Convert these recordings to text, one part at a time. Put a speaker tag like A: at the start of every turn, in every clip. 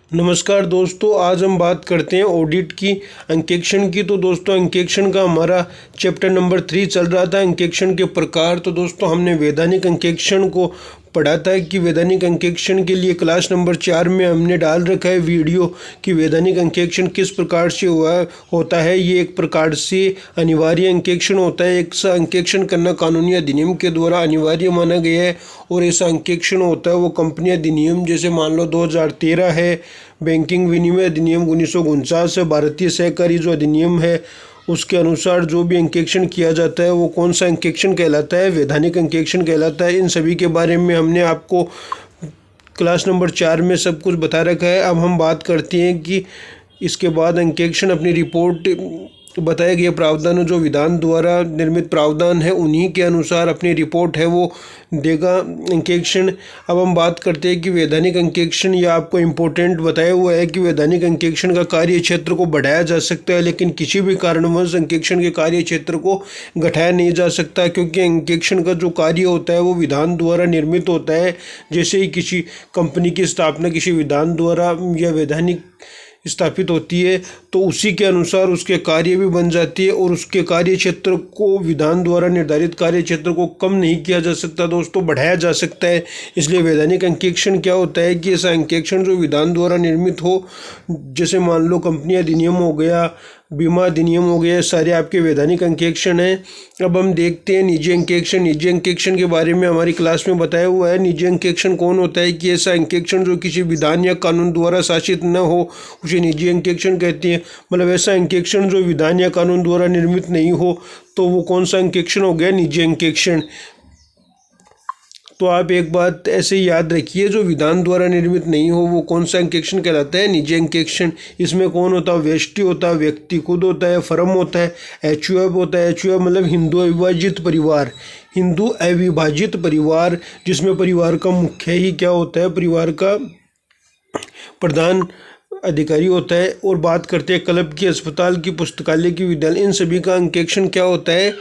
A: नमस्कार दोस्तों, आज हम बात करते हैं ऑडिट की, अंकेक्षण की। तो दोस्तों, अंकेक्षण का हमारा चैप्टर नंबर 3 चल रहा था, अंकेक्षण के प्रकार। तो दोस्तों, हमने वैधानिक अंकेक्षण को पढ़ा था कि वैधानिक अंकेक्षण के लिए क्लास नंबर 4 में हमने डाल रखा है वीडियो कि वैधानिक अंकेक्षण किस प्रकार से होता है। ये एक प्रकार से अनिवार्य अंकेक्षण होता है। एक सा अंकेक्षण करना कानूनी अधिनियम के द्वारा अनिवार्य माना गया है और ऐसा अंकेक्षण होता है वो कंपनी अधिनियम, जैसे मान लो 2013 है, बैंकिंग विनिमय अधिनियम 1949 है, भारतीय सहकारी जो अधिनियम है उसके अनुसार जो भी अंकेक्षण किया जाता है वो कौन सा अंकेक्षण कहलाता है, वैधानिक अंकेक्षण कहलाता है। इन सभी के बारे में हमने आपको क्लास नंबर 4 में सब कुछ बता रखा है। अब हम बात करते हैं कि इसके बाद अंकेक्षण अपनी रिपोर्ट बताए गए प्रावधान जो विधान द्वारा निर्मित प्रावधान है उन्हीं के अनुसार अपनी रिपोर्ट है वो देगा अंकेक्षण। अब हम बात करते हैं कि वैधानिक अंकेक्षण, या आपको इम्पोर्टेंट बताया हुआ है कि वैधानिक अंकेक्षण का कार्य क्षेत्र को बढ़ाया जा सकता है, लेकिन किसी भी कारणवश अंकेक्षण के कार्य क्षेत्र को घटाया नहीं जा सकता, क्योंकि अंकेक्षण का जो कार्य होता है वो विधान द्वारा निर्मित होता है। जैसे ही किसी कंपनी की स्थापना किसी विधान द्वारा या वैधानिक स्थापित होती है तो उसी के अनुसार उसके कार्य भी बन जाती है और उसके कार्य क्षेत्र को विधान द्वारा निर्धारित कार्य क्षेत्र को कम नहीं किया जा सकता दोस्तों, बढ़ाया जा सकता है। इसलिए वैधानिक अंकेक्षण क्या होता है कि ऐसा अंकेक्षण जो विधान द्वारा निर्मित हो, जैसे मान लो कंपनी अधिनियम हो गया, बीमा अधिनियम हो गया, सारे आपके वैधानिक अंकेक्षण हैं। अब हम देखते हैं निजी अंकेक्षण। निजी अंकेक्षण के बारे में हमारी क्लास में बताया हुआ है। निजी अंकेक्षण कौन होता है कि ऐसा अंकेक्षण जो किसी विधान या कानून द्वारा शासित न हो उसे निजी अंकेक्षण कहते हैं। मतलब ऐसा अंकेक्षण जो विधान या कानून द्वारा निर्मित नहीं हो तो वो कौन सा अंकेक्षण हो गया, निजी अंकेक्षण। तो आप एक बात ऐसे याद रखिए, जो विधान द्वारा निर्मित नहीं हो वो कौन सा अंकेक्षण कहलाता है, निजी अंकेक्षण। इसमें कौन होता है, व्यष्टि होता है, व्यक्ति खुद होता है, फर्म होता है, एचयूएफ होता है। एचयूएफ मतलब हिंदू अविभाजित परिवार, हिंदू अविभाजित परिवार, जिसमें परिवार का मुख्य ही क्या होता है, परिवार का प्रधान अधिकारी होता है। और बात करते हैं क्लब की, अस्पताल की, पुस्तकालय की, विद्यालय, इन सभी का अंकेक्षण क्या होता है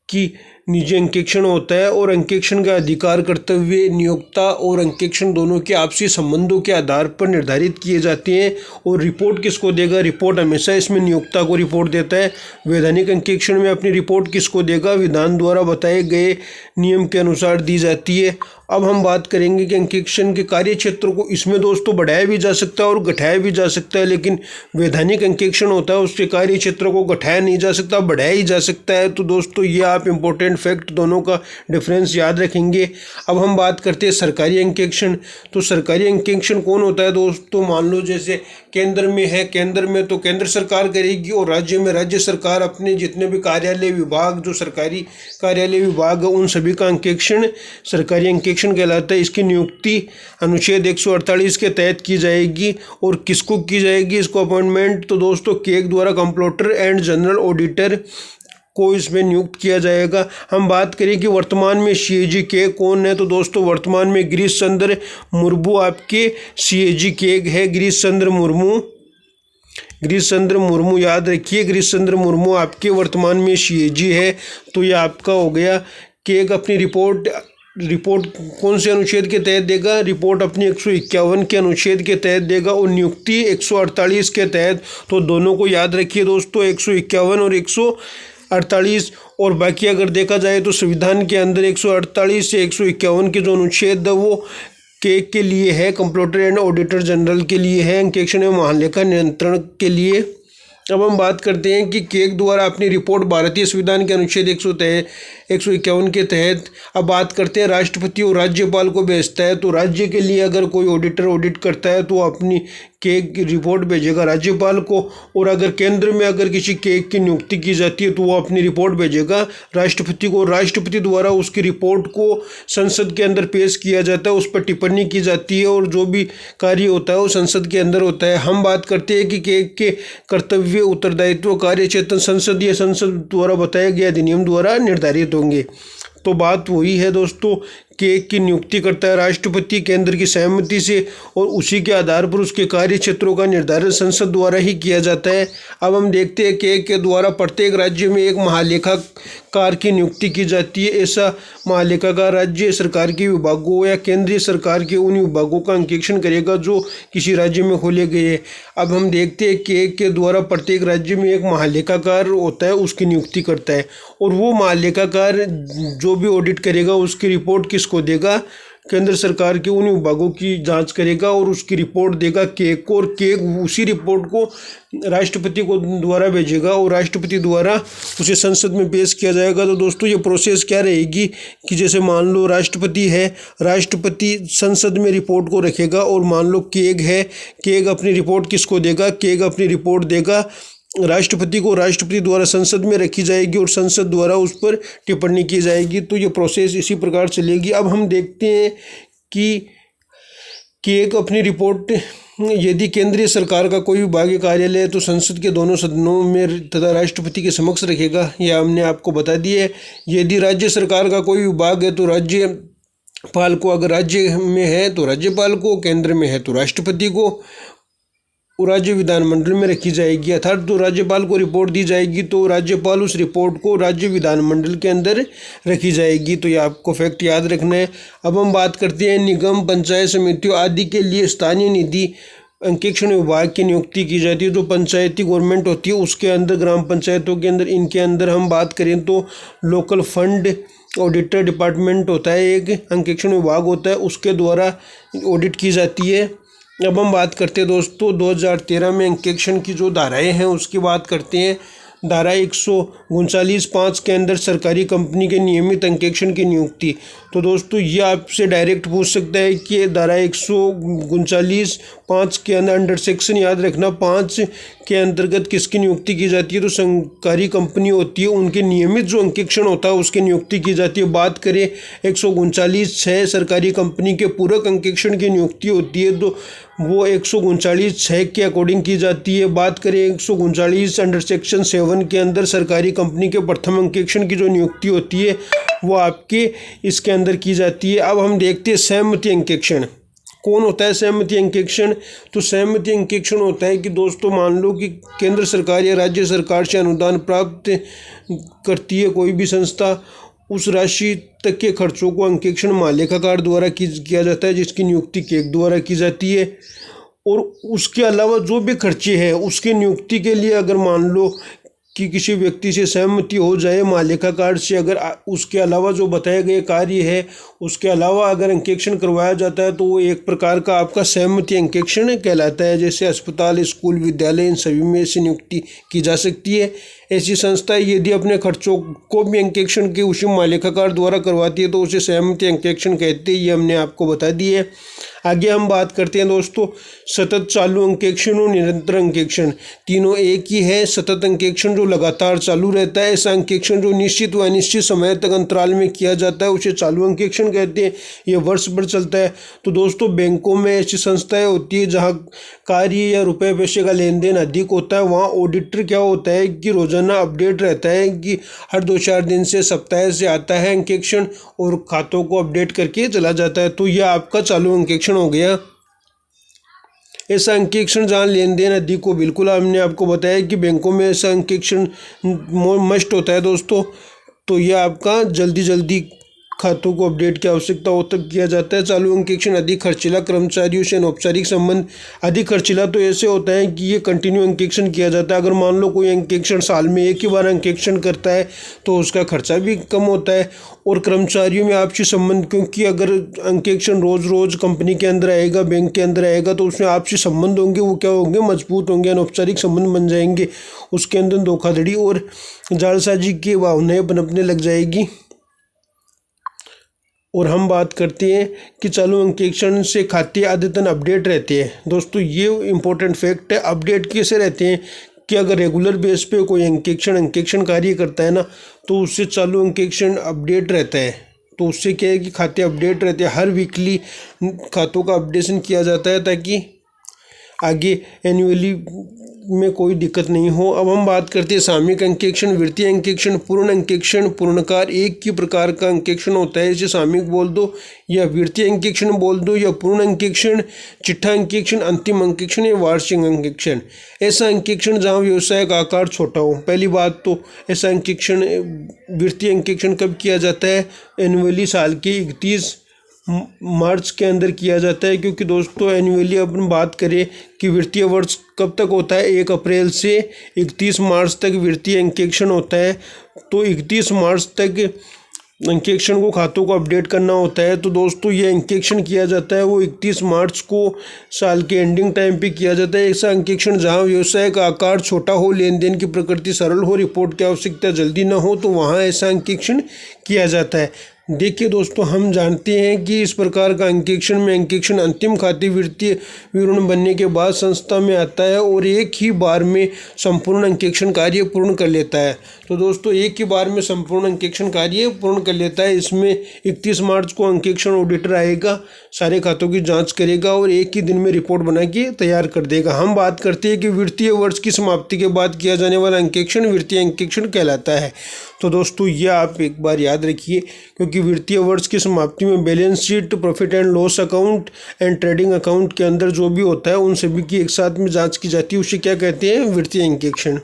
A: कि निजी अंकेक्षण होता है। और अंकेक्षण का अधिकार, कर्तव्य, नियोक्ता और अंकेक्षण दोनों के आपसी संबंधों के आधार पर निर्धारित किए जाते हैं। और रिपोर्ट किसको देगा, रिपोर्ट हमेशा इसमें नियोक्ता को रिपोर्ट देता है। वैधानिक अंकेक्षण में अपनी रिपोर्ट किसको देगा, विधान द्वारा बताए गए नियम के अनुसार दी जाती है। अब हम बात करेंगे कि अंकेक्षण के कार्य क्षेत्र को इसमें दोस्तों बढ़ाया भी जा सकता है और घटाया भी जा सकता है, लेकिन वैधानिक अंकेक्षण होता है उसके कार्य क्षेत्र को घटाया नहीं जा सकता, बढ़ाया ही जा सकता है। तो दोस्तों ये आप इम्पोर्टेंट फैक्ट दोनों का डिफरेंस याद रखेंगे। अब हम बात करते हैं सरकारी अंकेक्षण। तो सरकारी अंकेक्षण कौन होता है दोस्तों, मान लो जैसे केंद्र में है, केंद्र में तो केंद्र सरकार करेगी और राज्य में राज्य सरकार अपने जितने भी कार्यालय विभाग, जो सरकारी कार्यालय विभाग है उन सभी का अंकेक्षण सरकारी अंकेक्षण कहलाता है। इसकी नियुक्ति अनुच्छेद 148 के तहत की जाएगी। और किसको की जाएगी इसको अपॉइंटमेंट, तो दोस्तों केग द्वारा कंप्ट्रोलर एंड जनरल ऑडिटर को इसमें नियुक्त किया जाएगा। हम बात करें कि वर्तमान में सीएजी के कौन है, तो दोस्तों वर्तमान में गिरीश चंद्र मुर्मू आपके सीएजी केग है। गिरीश चंद्र मुर्मू याद रखिए, गिरीश चंद्र मुर्मू आपके वर्तमान में सीएजी है। तो ये आपका हो गया केग। अपनी रिपोर्ट कौन से अनुच्छेद के तहत देगा, रिपोर्ट अपनी 151 के अनुच्छेद के तहत देगा और नियुक्ति 148 के तहत। तो दोनों को याद रखिए दोस्तों, 151 और 148। और बाकी अगर देखा जाए तो संविधान के अंदर 148 से 151 के जो अनुच्छेद है वो केग के लिए है, कंप्ट्रोलर एंड ऑडिटर जनरल के लिए है, अंकेक्षण एवं महालेखा नियंत्रण के लिए। अब हम बात करते हैं कि केग द्वारा अपनी रिपोर्ट भारतीय संविधान के अनुच्छेद 151 के तहत। अब बात करते हैं राष्ट्रपति और राज्यपाल को भेजता है। तो राज्य के लिए अगर कोई ऑडिटर ऑडिट करता है तो अपनी केग की रिपोर्ट भेजेगा राज्यपाल को। और अगर केंद्र में अगर किसी केग की नियुक्ति की जाती है तो वो अपनी रिपोर्ट भेजेगा राष्ट्रपति को। राष्ट्रपति द्वारा उसकी रिपोर्ट को संसद के अंदर पेश किया जाता है, उस पर टिप्पणी की जाती है और जो भी कार्य होता है वो संसद के अंदर होता है। हम बात करते हैं कि केग के कर्तव्य, उत्तरदायित्व, कार्य क्षेत्र संसद द्वारा बताया गया अधिनियम द्वारा निर्धारित होंगे। तो बात वही है दोस्तों के की नियुक्ति करता है राष्ट्रपति केंद्र की सहमति से, और उसी के आधार पर उसके कार्य क्षेत्रों का निर्धारण संसद द्वारा ही किया जाता है। अब हम देखते हैं के द्वारा प्रत्येक राज्य में एक महालेखाकार की नियुक्ति की जाती है। ऐसा महालेखाकार राज्य सरकार के विभागों या केंद्रीय सरकार के उन विभागों का अंकेक्षण करेगा जो किसी राज्य में खोले गए हैं। अब हम देखते हैं कि के द्वारा प्रत्येक राज्य में एक महालेखाकार होता है, उसकी नियुक्ति करता है, और वो महालेखाकार जो भी ऑडिट करेगा उसकी रिपोर्ट किसको देगा, केंद्र सरकार के उन विभागों की जांच करेगा और उसकी रिपोर्ट देगा केक को, और केक उसी रिपोर्ट को राष्ट्रपति को द्वारा भेजेगा और राष्ट्रपति द्वारा उसे संसद में पेश किया जाएगा। तो दोस्तों ये प्रोसेस क्या रहेगी कि जैसे मान लो राष्ट्रपति है, राष्ट्रपति संसद में रिपोर्ट को रखेगा, और मान लो केग है, केग अपनी रिपोर्ट किसको देगा, केग अपनी रिपोर्ट देगा राष्ट्रपति को, राष्ट्रपति द्वारा संसद में रखी जाएगी और संसद द्वारा उस पर टिप्पणी की जाएगी। तो ये प्रोसेस इसी प्रकार चलेगी। अब हम देखते हैं कि एक अपनी रिपोर्ट यदि केंद्रीय सरकार का कोई विभागीय कार्यालय है तो संसद के दोनों सदनों में तथा राष्ट्रपति के समक्ष रखेगा, यह हमने आपको बता दिया है। यदि राज्य सरकार का कोई विभाग है तो राज्यपाल को, अगर राज्य में है तो राज्यपाल को, केंद्र में है तो राष्ट्रपति को, राज्य विधानमंडल में रखी जाएगी। अर्थात तो राज्यपाल को रिपोर्ट दी जाएगी तो राज्यपाल उस रिपोर्ट को राज्य विधानमंडल के अंदर रखी जाएगी। तो ये आपको फैक्ट याद रखना है। अब हम बात करते हैं निगम, पंचायत समितियों आदि के लिए स्थानीय निधि अंकेक्षण विभाग की नियुक्ति की जाती है। जो पंचायती गवर्नमेंट होती है उसके अंदर, ग्राम पंचायतों के अंदर, इनके अंदर हम बात करें तो लोकल फंड ऑडिटर डिपार्टमेंट होता है, एक अंकेक्षण विभाग होता है, उसके द्वारा ऑडिट की जाती है। अब हम बात करते हैं दोस्तों 2013 में अंकेक्षण की जो धाराएं हैं उसकी बात करते हैं। धारा 139(5) के अंदर सरकारी कंपनी के नियमित अंकेक्षण की नियुक्ति। तो दोस्तों ये आपसे डायरेक्ट पूछ सकता है कि धारा 139(5) के अंडर सेक्शन याद रखना 5 के अंतर्गत किसकी नियुक्ति की जाती है, तो सरकारी कंपनी होती है उनके नियमित जो अंकेक्षण होता है उसकी नियुक्ति की जाती है। बात करें 139(6) सरकारी कंपनी के पूरक अंकेक्षण की नियुक्ति होती है तो वो 139(6) के अकॉर्डिंग की जाती है। बात करें 139 अंडर सेक्शन 7 के अंदर सरकारी कंपनी के प्रथम अंकेक्षण की जो नियुक्ति होती है वो आपके इसके अंदर की जाती है। अब हम देखते हैं सहमति अंकेक्षण। कौन होता है सहमति अंकेक्षण, तो सहमति अंकेक्षण होता है कि दोस्तों मान लो कि केंद्र सरकार या राज्य सरकार से अनुदान प्राप्त करती है कोई भी संस्था, उस राशि तक के खर्चों को अंकेक्षण महालेखाकार द्वारा किया जाता है जिसकी नियुक्ति केग द्वारा की जाती है। और उसके अलावा जो भी खर्चे हैं उसकी नियुक्ति के लिए अगर मान लो कि किसी व्यक्ति से सहमति हो जाए महालेखाकार से, अगर उसके अलावा जो बताए गए कार्य है उसके अलावा अगर अंकेक्षण करवाया जाता है तो वो एक प्रकार का आपका सहमति अंकेक्षण कहलाता है। जैसे अस्पताल, स्कूल, विद्यालय, इन सभी में से नियुक्ति की जा सकती है। ऐसी संस्थाएं यदि अपने खर्चों को भी अंकेक्षण के उसी महालेखाकार द्वारा करवाती है तो उसे सहमति अंकेक्षण कहते हैं। ये हमने आपको बता दी है। आगे हम बात करते हैं दोस्तों सतत चालू अंकेक्षण और निरंतर अंकेक्षण, तीनों एक ही है। सतत अंकेक्षण जो लगातार चालू रहता है, ऐसा अंकेक्षण जो निश्चित व अनिश्चित समय तक अंतराल में किया जाता है उसे चालू अंकेक्षण कहते हैं। ये वर्ष भर चलता है। तो दोस्तों बैंकों में ऐसी संस्थाएं होती है जहाँ कार्य या रुपये पैसे का लेन देन अधिक होता है, वहाँ ऑडिटर क्या होता है कि रोजाना अपडेट रहता है कि हर 2-4 दिन से, सप्ताह से आता है अंकेक्षण और खातों को अपडेट करके चला जाता है। तो यह आपका चालू अंकेक्षण हो गया। ऐसा अंकेक्षण जहाँ लेन देन अधिक हो, बिल्कुल हमने आपको बताया कि बैंकों में ऐसा अंकेक्षण मस्ट होता है दोस्तों। तो यह आपका जल्दी खातों को अपडेट की आवश्यकता हो तब किया जाता है। चालू अंकेक्षण अधिक खर्चीला, कर्मचारियों से अनौपचारिक संबंध। अधिक खर्चीला तो ऐसे होता है कि ये कंटिन्यू अंकेक्षण किया जाता है। अगर मान लो कोई अंकेक्षण साल में एक ही बार अंकेक्षण करता है तो उसका खर्चा भी कम होता है। और कर्मचारियों में आपसी संबंध, क्योंकि अगर अंकेक्षण रोज़ कंपनी के अंदर आएगा, बैंक के अंदर आएगा तो उसमें आपसी संबंध होंगे, वो क्या होंगे, मजबूत होंगे, अनौपचारिक संबंध बन जाएंगे। उसके अंदर धोखाधड़ी और जालसाजी की भावनाएं पनपने लग जाएगी। और हम बात करते हैं कि चालू अंकेक्षण से खाते अद्यतन अपडेट रहते हैं। दोस्तों ये इम्पोर्टेंट फैक्ट है। अपडेट कैसे रहते हैं कि अगर रेगुलर बेस पे कोई अंकेक्षण कार्य करता है ना तो उससे चालू अंकेक्षण अपडेट रहता है। तो उससे क्या है कि खाते अपडेट रहते हैं, हर वीकली खातों का अपडेशन किया जाता है ताकि आगे एनुअली में कोई दिक्कत नहीं हो। अब हम बात करते हैं सामयिक अंकेक्षण, वृत्तीय अंकेक्षण, पूर्ण अंकेक्षण। पूर्णकार एक ही प्रकार का अंकेक्षण होता है, इसे सामयिक बोल दो या वृत्तीय अंकेक्षण बोल दो या पूर्ण अंकेक्षण, चिट्ठा अंकेक्षण, अंतिम अंकेक्षण या वार्षिक अंकेक्षण। ऐसा अंकेक्षण जहाँ व्यवसाय का आकार छोटा हो। पहली बात तो ऐसा अंकेक्षण वृत्तीय अंकेक्षण कब किया जाता है? एनुअली साल के 31 मार्च के अंदर किया जाता है, क्योंकि दोस्तों एनुअली अपन बात करें कि वित्तीय वर्ष कब तक होता है, 1 अप्रैल से 31 मार्च तक वित्तीय अंकेक्षण होता है। तो 31 मार्च तक अंकेक्षण को, खातों को अपडेट करना होता है। तो दोस्तों ये अंकेक्षण किया जाता है वो 31 मार्च को साल के एंडिंग टाइम पे किया जाता है। ऐसा अंकेक्षण जहां व्यवसाय का आकार छोटा हो, लेन देन की प्रकृति सरल हो, रिपोर्ट की आवश्यकता जल्दी न हो, तो वहां ऐसा अंकेक्षण किया जाता है। देखिए दोस्तों, हम जानते हैं कि इस प्रकार का अंकेक्षण में अंकेक्षण अंतिम खाते वित्तीय विवरण बनने के बाद संस्था में आता है और एक ही बार में संपूर्ण अंकेक्षण कार्य पूर्ण कर लेता है। तो दोस्तों एक ही बार में संपूर्ण अंकेक्षण कार्य पूर्ण कर लेता है। इसमें 31 मार्च को अंकेक्षण ऑडिटर आएगा, सारे खातों की जांच करेगा और एक ही दिन में रिपोर्ट बना के तैयार कर देगा। हम बात करते हैं कि वित्तीय वर्ष की समाप्ति के बाद किया जाने वाला अंकेक्षण वित्तीय अंकेक्षण कहलाता है। तो दोस्तों ये आप एक बार याद रखिए, क्योंकि वित्तीय वर्ष की समाप्ति में balance sheet, profit and loss account and trading account के अंदर जो भी होता है उन सभी की एक साथ में जांच की जाती है। उसे क्या कहते हैं? वित्तीय अंकेक्षण।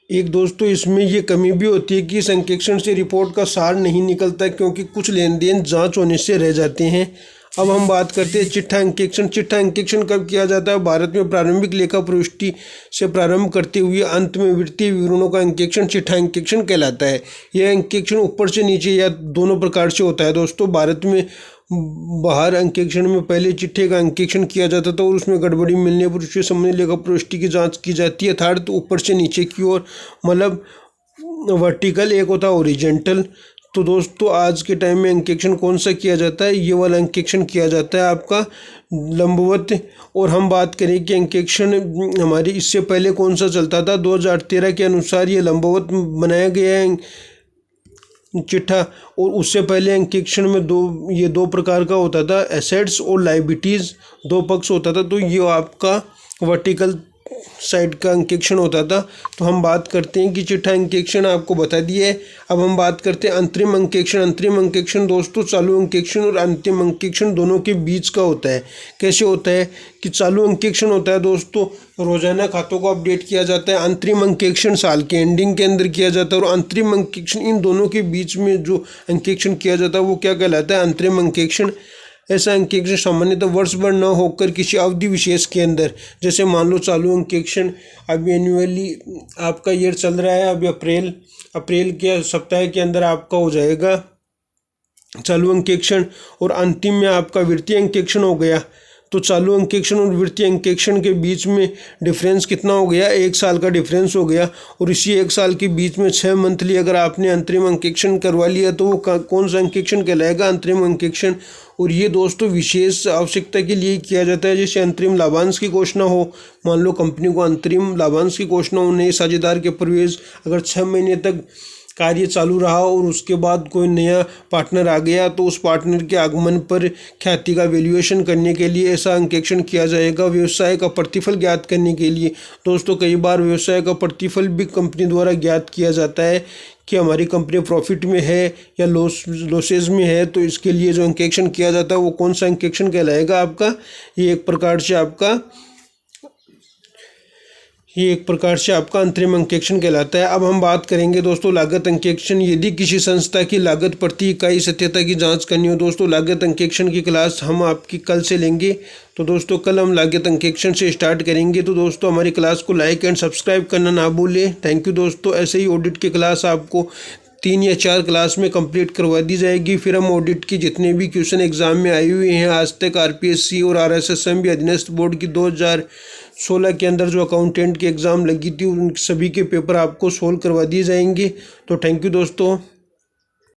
A: एक दोस्तों इसमें ये कमी भी होती है कि इस अंकेक्षण से रिपोर्ट का सार नहीं निकलता, क्योंकि कुछ लेन देन जांच होने से रह जाते हैं। अब हम बात करते हैं चिट्ठा अंकेक्षण। चिट्ठा अंकेक्षण कब किया जाता है? भारत में प्रारंभिक लेखा प्रविष्टि से प्रारंभ करते हुए अंत में वित्तीय विवरणों का अंकेक्षण चिट्ठा अंकेक्षण कहलाता है। यह अंकेक्षण ऊपर से नीचे या दोनों प्रकार से होता है। दोस्तों भारत में बाहर अंकेक्षण में पहले चिट्ठे का अंकेक्षण किया जाता था और उसमें गड़बड़ी मिलने पर उससे संबंधित लेखा प्रविष्टि की जांच की जाती है। अर्थात ऊपर से नीचे की ओर, मतलब वर्टिकल, एक होता है ओरिजेंटल। तो दोस्तों आज के टाइम में अंकेक्षण कौन सा किया जाता है? ये वाला अंकेक्षण किया जाता है आपका लंबवत। और हम बात करें कि अंकेक्षण हमारे इससे पहले कौन सा चलता था? 2013 के अनुसार ये लंबवत बनाया गया है चिट्ठा। और उससे पहले अंकेक्षण में दो प्रकार का होता था, एसेट्स और लायबिलिटीज़, दो पक्ष होता था। तो ये आपका वर्टिकल साइड का अंकेक्षण होता था। तो हम बात करते हैं कि चिट्ठा अंकेक्षण आपको बता दिया है। अब हम बात करते हैं अंतरिम अंकेक्षण। अंतरिम अंकेक्षण दोस्तों चालू अंकेक्षण और अंतिम अंकेक्षण दोनों के बीच का होता है। कैसे होता है कि चालू अंकेक्षण होता है दोस्तों, रोजाना खातों को अपडेट किया जाता है। अंतरिम अंकेक्षण साल के एंडिंग के अंदर किया जाता है। और अंतरिम अंकेक्षण, इन दोनों के बीच में जो अंकेक्षण किया जाता है वो क्या कहलाता है? अंतरिम अंकेक्षण। ऐसा अंकेक्षण सामान्यतः वर्ष भर न होकर किसी अवधि विशेष के अंदर, जैसे मान लो चालू अंकेक्षण अभी एनुअली आपका ईयर चल रहा है, अभी अप्रैल के सप्ताह के अंदर आपका हो जाएगा चालू अंकेक्षण, और अंतिम में आपका वित्तीय अंकेक्षण हो गया। तो चालू अंकेक्षण और वित्तीय अंकेक्षण के बीच में डिफरेंस कितना हो गया? 1 साल का डिफरेंस हो गया। और इसी 1 साल के बीच में 6 मंथली अगर आपने अंतरिम अंकेक्षण करवा लिया तो वो कौन सा अंकेक्षण कहलाएगा? अंतरिम अंकेक्षण। और ये दोस्तों विशेष आवश्यकता के लिए किया जाता है, जैसे अंतरिम लाभांश की घोषणा हो। मान लो कंपनी को अंतरिम लाभांश की घोषणा हो, नए साझेदार के प्रवेश, अगर 6 महीने तक कार्य चालू रहा और उसके बाद कोई नया पार्टनर आ गया तो उस पार्टनर के आगमन पर ख्याति का वैल्यूएशन करने के लिए ऐसा अंकेक्षण किया जाएगा। व्यवसाय का प्रतिफल ज्ञात करने के लिए दोस्तों कई बार व्यवसाय का प्रतिफल भी कंपनी द्वारा ज्ञात किया जाता है कि हमारी कंपनी प्रॉफिट में है या लॉसेज में है। तो इसके लिए जो अंकेक्षण किया जाता है वो कौन सा अंकेक्षण कहलाएगा आपका? ये एक प्रकार से आपका अंतरिम अंकेक्षण कहलाता है। अब हम बात करेंगे दोस्तों लागत अंकेक्षण। यदि किसी संस्था की लागत प्रति इकाई सत्यता की जांच करनी हो दोस्तों, लागत अंकेक्षण की क्लास हम आपकी कल से लेंगे। तो दोस्तों कल हम लागत अंकेक्षण से स्टार्ट करेंगे। तो दोस्तों हमारी क्लास को लाइक एंड सब्सक्राइब करना ना भूलें। थैंक यू दोस्तों। ऐसे ही ऑडिट की क्लास आपको 3 या 4 क्लास में कंप्लीट करवा दी जाएगी। फिर हम ऑडिट की जितने भी क्वेश्चन एग्जाम में आए हुए हैं आज तक, आरपीएससी और आरएसएसएम भी अधीनस्थ बोर्ड की 2016 के अंदर जो अकाउंटेंट की एग्ज़ाम लगी थी उन सभी के पेपर आपको सोल्व करवा दिए जाएंगे। तो थैंक यू दोस्तों।